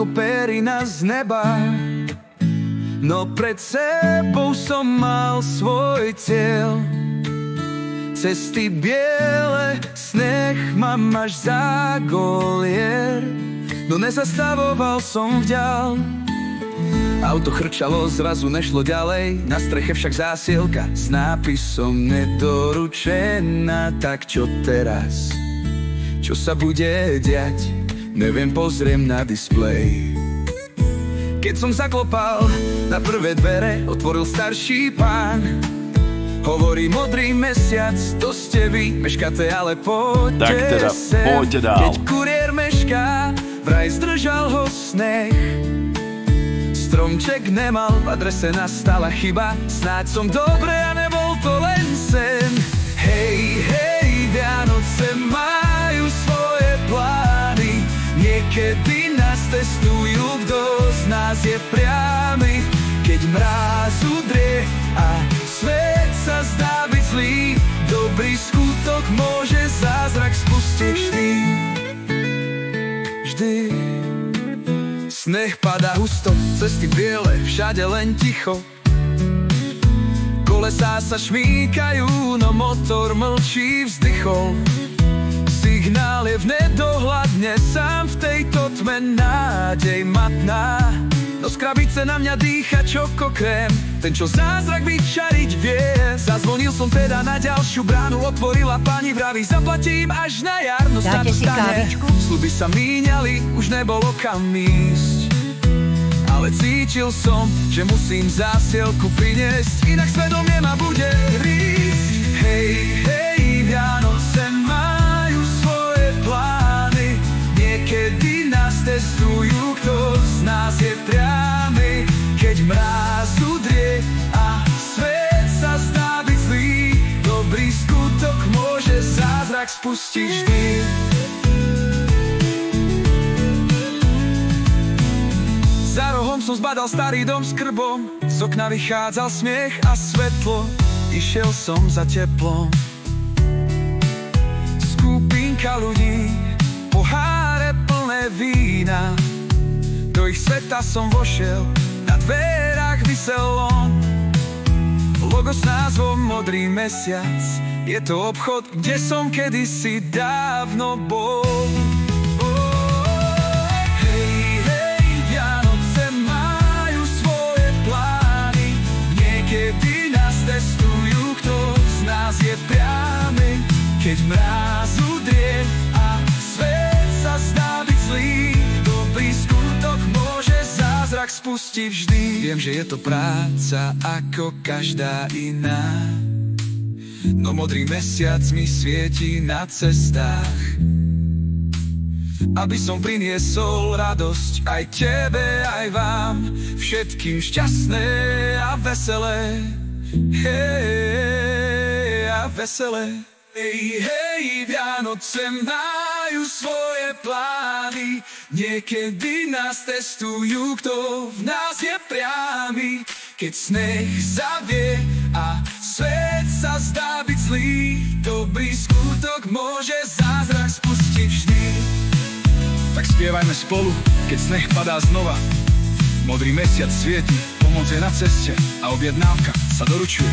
ako perina z neba. No pred sebou som mal svoj cieľ. Cesty biele, sneh mám až za golier. No nezastavoval som vďal. Auto chrčalo, zrazu nešlo ďalej. Na streche však zásielka s nápisom nedoručená. Tak čo teraz? Čo sa bude diať? Neviem, pozriem na displej. Keď som zaklopal na prvé dvere, otvoril starší pán. Hovorí modrý mesiac, to ste vy, meškáte, ale poďte tak teda, sem. poďte dál. Keď kuriér mešká, vraj zdržal ho sneh. Stromček nemal, v adrese nastala chyba. Snáď som dobre a nebol to len sen. Hej, hej, Vianoce majú svoje plány. Niekedy nás testujú, kto z nás je priamy. Keď mráz udrie a svet sa zdá byť zlý, dobrý skutok môže zázrak spustiť vždy. Vždy. Sneh padá husto, cesty biele, všade len ticho. Kolesá sa šmýkajú, no motor mlčí, vzdychol. Signál je v nedohľadne, sám v tejto tme nádej matná. No z krabice na mňa dýcha čokokrém, ten čo zázrak vyčariť vie. Zazvonil som teda na ďalšiu bránu, otvorila pani, vraví zaplatím až na jar. No sa to stane, sľuby sa míňali, už nebolo kam ísť. Ale cítil som, že musím zásielku priniesť, inak svedomie ma bude rísť. Hej, hej, Vianoce majú svoje plány. Niekedy nás testujú, kto z nás je priamy. Keď mráz udrie a svet sa zdá byť zlý, dobrý skutok môže zázrak spustiť vždy. Za rohom som zbadal starý dom s krbom, z okna vychádzal smiech a svetlo. Išiel som za teplom. Skupinka ľudí, poháre plné vína. Do ich sveta som vošiel, na dverách visel on. Logo s názvom Modrý mesiac, je to obchod, kde som kedysi dávno bol. Je priamy, keď mráz udrie a svet sa zdá byť zlý, dobrý skutok môže zázrak spustiť vždy. Viem, že je to práca ako každá iná, no modrý mesiac mi svieti na cestách, aby som priniesol radosť aj tebe, aj vám, všetkým šťastné a veselé. Hej, a veselé. Hej, hej, Vianoce majú svoje plány. Niekedy nás testujú, kto v nás je priamy. Keď sneh zavie a svet sa zdá byť zlý, dobrý skutok môže zázrak spustiť vždy. Tak spievajme spolu, keď sneh padá znova. Modrý mesiac svieti, pomoc je na ceste a objednávka sa doručuje.